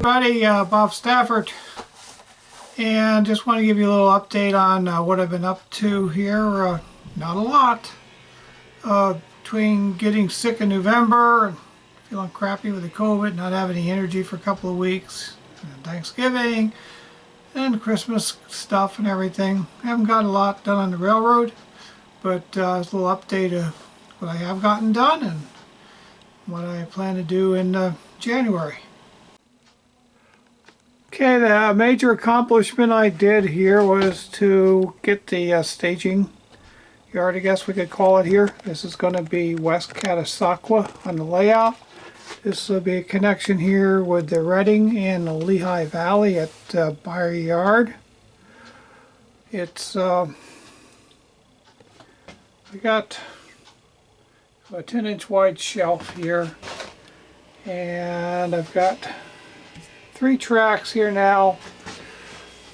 Buddy, Bob Stafford, and just want to give you a little update on what I've been up to here. Not a lot. Between getting sick in November and feeling crappy with the COVID, not having any energy for a couple of weeks, and Thanksgiving, and Christmas stuff and everything. I haven't gotten a lot done on the railroad, but it's a little update of what I have gotten done and what I plan to do in January. Okay, the major accomplishment I did here was to get the staging yard, I guess we could call it here. This is going to be West Catasauqua on the layout. This will be a connection here with the Reading and the Lehigh Valley at Buyer Yard. It's I got a 10-inch wide shelf here, and I've got 3 tracks here now.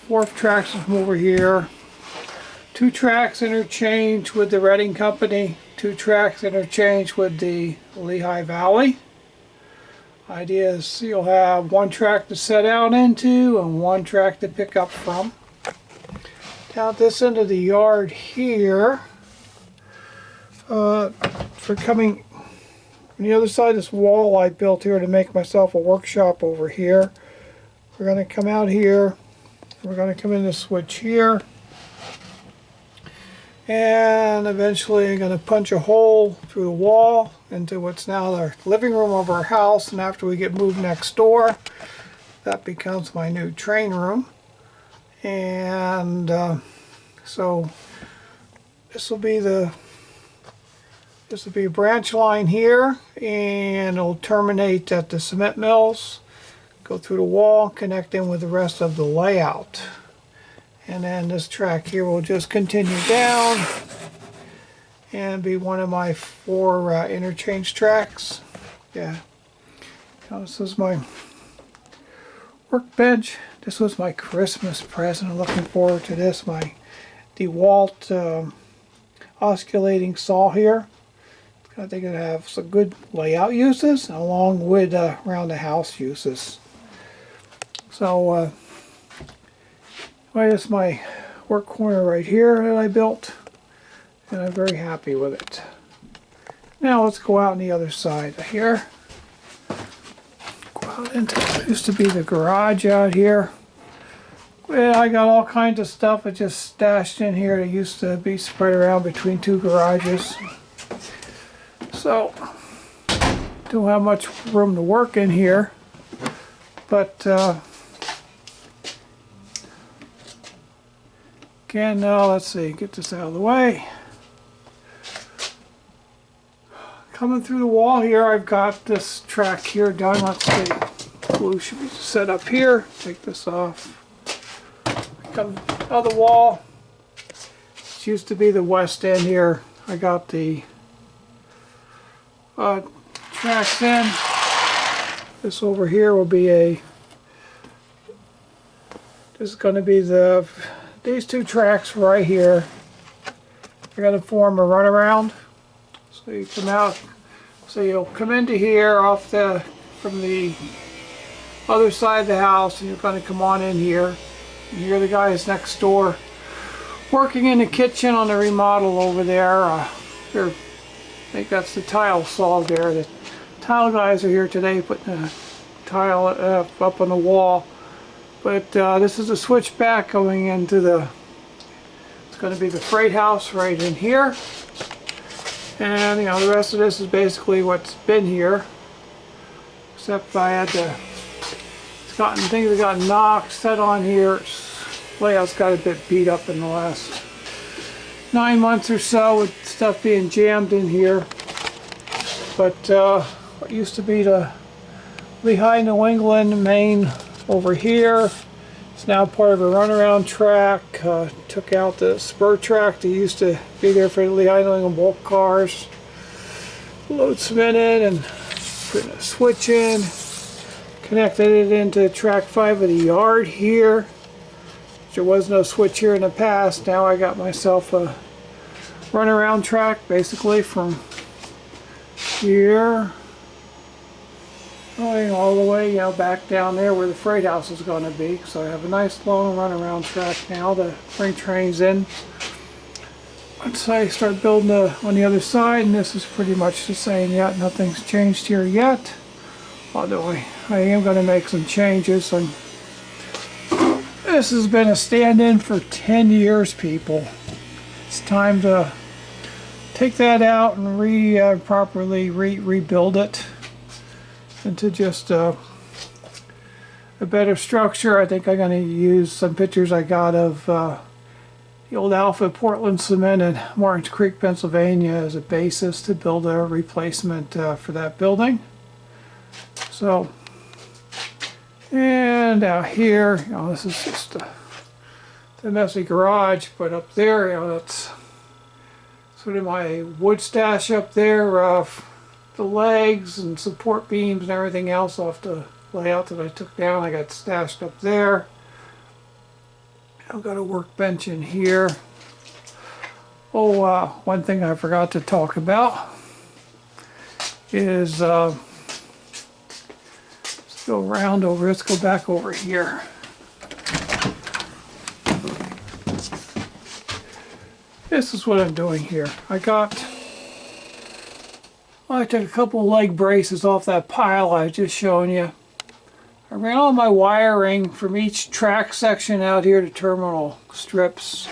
4th track's from over here. 2 tracks interchange with the Reading Company. 2 tracks interchange with the Lehigh Valley. Idea is you'll have 1 track to set out into and 1 track to pick up from. Down at this end of the yard here, for coming on the other side of this wall I built here to make myself a workshop over here. We're going to come out here, we're going to come in this switch here, and eventually I'm going to punch a hole through the wall into what's now the living room of our house, and after we get moved next door, that becomes my new train room. And so this will be a branch line here, and it'll terminate at the cement mills, go through the wall, connect in with the rest of the layout. And then this track here will just continue down and be one of my 4 interchange tracks. Yeah. Now, this is my workbench. This was my Christmas present. I'm looking forward to this. My DeWalt oscillating saw here. I think it has some good layout uses along with around the house uses. So this is my work corner right here that I built, and I'm very happy with it. Now let's go out on the other side here. Go out into what used to be the garage out here. Well, I got all kinds of stuff that just stashed in here that used to be spread around between 2 garages. So, don't have much room to work in here, but again, now let's see, get this out of the way. Coming through the wall here, I've got this track here done. Let's see, glue should be set up here. Take this off. Come out of the wall. This used to be the west end here. I got the tracks in. This over here will be this is going to be these 2 tracks right here. They're going to form a runaround. So you come out, so you'll come into here from the other side of the house, and you're going to come on in here. You hear the guys next door working in the kitchen on the remodel over there. I think that's the tile saw there. The tile guys are here today putting the tile up on the wall. But this is a switch back going into it's going to be the freight house right in here. And the rest of this is basically what's been here. Except I had things have gotten knocked, set on here. Layout's got a bit beat up in the last 9 months or so with stuff being jammed in here. But what used to be the Lehigh, New England, Maine over here, it's now part of a runaround track. Took out the spur track that used to be there for the Lehigh, New England bulk cars. Load cement in and put a switch in. Connected it into track 5 of the yard here. There was no switch here in the past. Now I got myself a runaround track basically from here going all the way, back down there where the freight house is going to be. So I have a nice long runaround track now to bring trains in. Once I start building on the other side, and this is pretty much the same yet. Nothing's changed here yet. Although I am going to make some changes. This has been a stand-in for 10 years, people. It's time to take that out and properly rebuild it into just a better structure. I think I'm going to use some pictures I got of the old Alpha Portland cement in Martins Creek, Pennsylvania as a basis to build a replacement for that building. So, and out here, this is just the messy garage, but up there, that's sort of my wood stash up there, the legs and support beams and everything else off the layout that I took down. I got stashed up there. I've got a workbench in here. Oh, one thing I forgot to talk about is let's go around over. Let's go back over here. This is what I'm doing here. I took a couple leg braces off that pile I was just showing you. I ran all my wiring from each track section out here to terminal strips.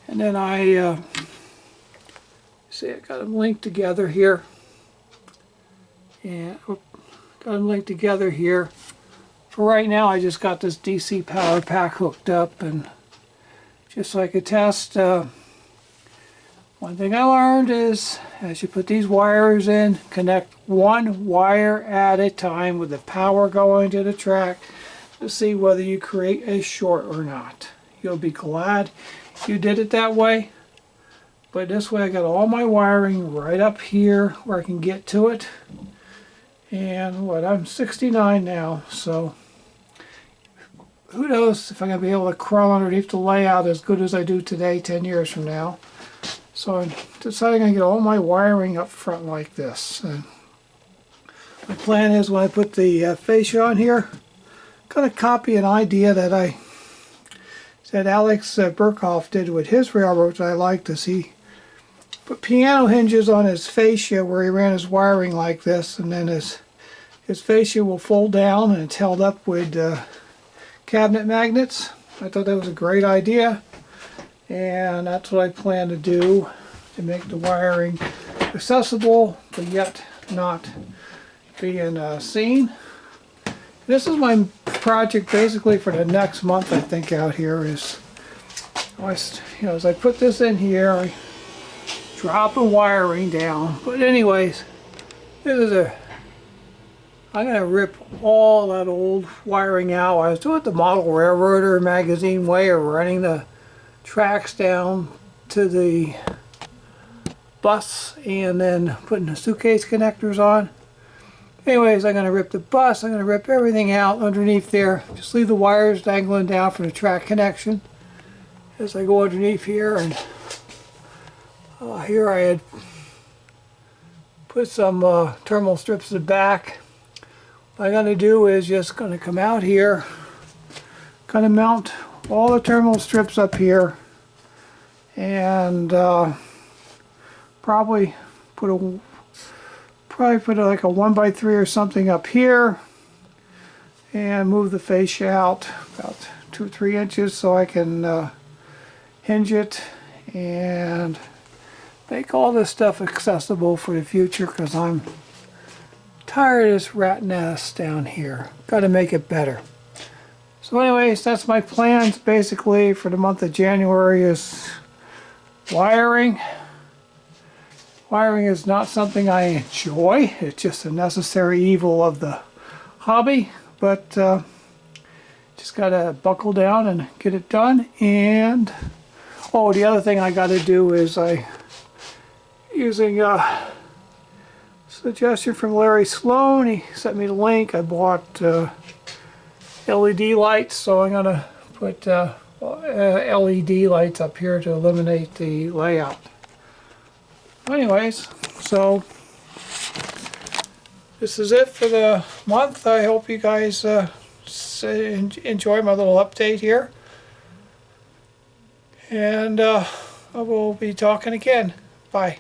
And then I got them linked together here. And got them linked together here. For right now, I just got this DC power pack hooked up, and just so I could test. One thing I learned is, as you put these wires in, connect one wire at a time with the power going to the track to see whether you create a short or not. You'll be glad you did it that way. But this way I got all my wiring right up here where I can get to it. And I'm 69 now, so who knows if I'm going to be able to crawl underneath the layout as good as I do today 10 years from now. So I'm deciding to get all my wiring up front like this. And my plan is when I put the fascia on here, I'm going to copy an idea that Alex Burkhoff did with his railroads. I liked this. He put piano hinges on his fascia where he ran his wiring like this, and then his fascia will fold down and it's held up with cabinet magnets. I thought that was a great idea. And that's what I plan to do to make the wiring accessible, but yet not being seen. This is my project basically for the next month, I think, out here is, as I put this in here, I drop the wiring down. But anyways, I'm going to rip all that old wiring out. I was doing it the model railroader magazine way of running the tracks down to the bus and then putting the suitcase connectors on. Anyways, I'm going to rip the bus. I'm going to rip everything out underneath there. Just leave the wires dangling down from the track connection as I go underneath here. And here I had put some terminal strips at the back. What I'm going to do is just going to come out here, kind of mount all the terminal strips up here, and probably put like a 1x3 or something up here, and move the fascia out about 2 or 3 inches so I can hinge it and make all this stuff accessible for the future, because I'm tired of this rat nest down here. Got to make it better. So anyways, that's my plans basically for the month of January is wiring. Wiring is not something I enjoy. It's just a necessary evil of the hobby. But just got to buckle down and get it done. And, oh, the other thing I got to do is using a suggestion from Larry Sloan. He sent me the link. I bought LED lights, so I'm going to put LED lights up here to eliminate the layout. Anyways, so this is it for the month. I hope you guys enjoy my little update here. And I will be talking again. Bye.